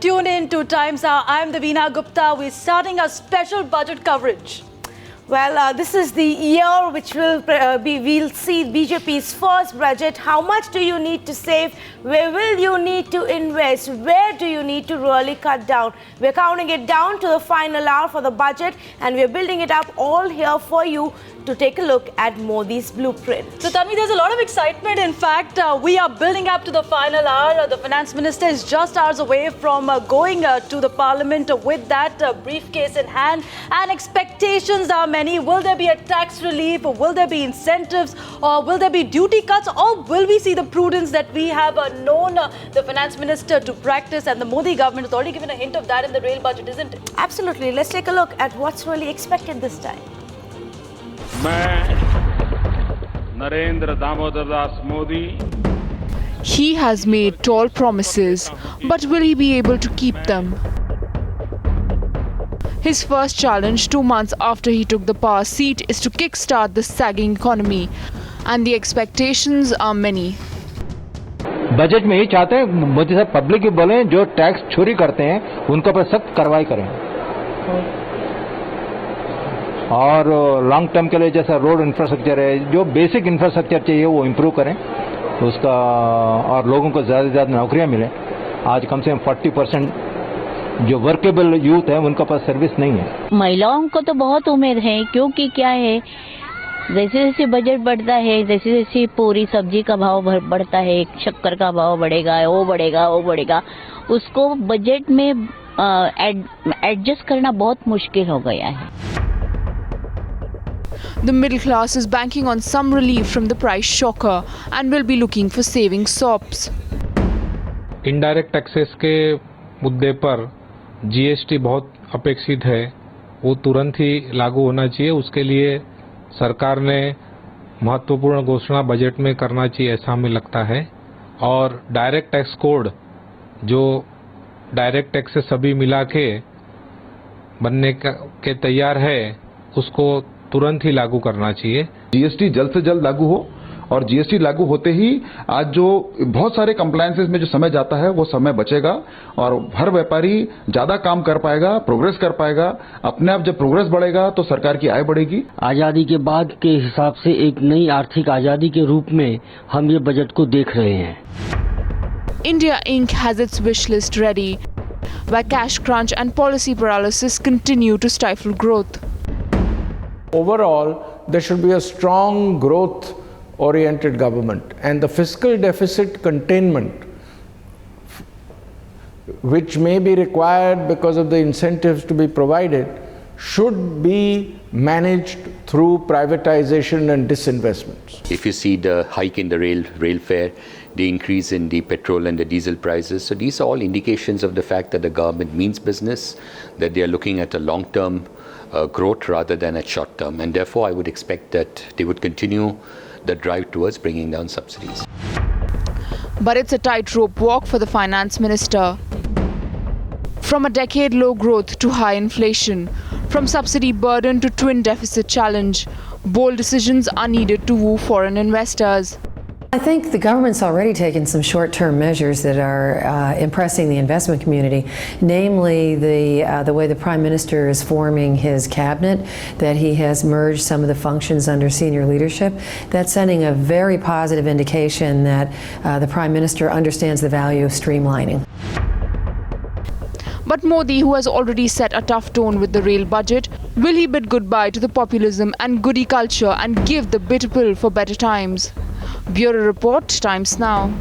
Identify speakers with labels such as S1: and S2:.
S1: tune in to Times Now. I'm Davina Gupta. We're starting our special budget coverage.
S2: Well, this is the year which we'll see BJP's first budget. How much do you need to save? Where will you need to invest? Where do you need to really cut down? We're counting it down to the final hour for the budget, and we're building it up all here for you to take a look at Modi's blueprint.
S1: So, Tanvi, there's a lot of excitement. In fact, we are building up to the final hour. The finance minister is just hours away from going to the parliament with that briefcase in hand. And expectations are many. Will there be a tax relief? Or will there be incentives? Or will there be duty cuts? Or will we see the prudence that we have known the finance minister to practice? And the Modi government has already given a hint of that in the rail budget, isn't it?
S2: Absolutely. Let's take a look at what's really expected this time.
S3: मैं Narendra Modi.
S4: He has made tall promises, but will he be able to keep them? His first challenge 2 months after he took the power seat is to kickstart the sagging economy, and the expectations are many.
S5: Budget में ही चाहते हैं मोदी साहब public भी बोले जो tax चोरी करते हैं उनके ऊपर सख्त कार्रवाई करें और लॉन्ग टर्म के लिए जैसा रोड इंफ्रास्ट्रक्चर है जो बेसिक इंफ्रास्ट्रक्चर चाहिए वो इम्प्रूव करें उसका और लोगों को ज़्यादा से ज़्यादा नौकरियां मिलें आज कम से कम 40% जो वर्केबल यूथ है उनके पास सर्विस नहीं है
S6: महिलाओं को तो बहुत उम्मीद है क्योंकि क्या है जैसे जैसे बजट बढ़ता है जैसे जैसे पूरी सब्जी का भाव बढ़ता है शक्कर का भाव बढ़ेगा वो बढ़ेगा उसको बजट में एडजस्ट करना बहुत मुश्किल हो गया है
S4: The middle class is banking on some relief from the price shocker and will be looking for saving sops.
S7: Indirect taxes के मुद्दे पर जीएसटी बहुत अपेक्षित है वो तुरंत ही लागू होना चाहिए उसके लिए सरकार ने महत्वपूर्ण घोषणा बजट में करना चाहिए ऐसा हमें लगता है और डायरेक्ट टैक्स कोड जो डायरेक्ट टैक्स से सभी मिला के बनने के तैयार है उसको तुरंत ही लागू करना चाहिए
S8: जीएसटी जल्द से जल्द लागू हो और जीएसटी लागू होते ही आज जो बहुत सारे कंप्लायंसेस में जो समय जाता है वो समय बचेगा और हर व्यापारी ज्यादा काम कर पाएगा प्रोग्रेस कर पाएगा अपने आप जब प्रोग्रेस बढ़ेगा तो सरकार की आय बढ़ेगी
S9: आजादी के बाद के हिसाब से एक नई आर्थिक आजादी के रूप में हम ये बजट को देख रहे हैं
S4: India Inc. has its wish list ready, where cash crunch and policy paralysis continue to stifle growth.
S10: Overall, there should be a strong growth-oriented government, and the fiscal deficit containment, which may be required because of the incentives to be provided, should be managed through privatization and disinvestments.
S11: If you see the hike in the rail fare, the increase in the petrol and the diesel prices, so these are all indications of the fact that the government means business, that they are looking at a long-term growth rather than at short term, and therefore I would expect that they would continue the drive towards bringing down subsidies.
S4: But it's a tightrope walk for the finance minister. From a decade-low growth to high inflation, from subsidy burden to twin deficit challenge, bold decisions are needed to woo foreign investors.
S12: I think the government's already taken some short-term measures that are impressing the investment community, namely the way the Prime Minister is forming his cabinet, that he has merged some of the functions under senior leadership. That's sending a very positive indication that the Prime Minister understands the value of streamlining.
S4: But Modi, who has already set a tough tone with the rail budget, will he bid goodbye to the populism and goody culture and give the bitter pill for better times? Bureau Report, Times Now.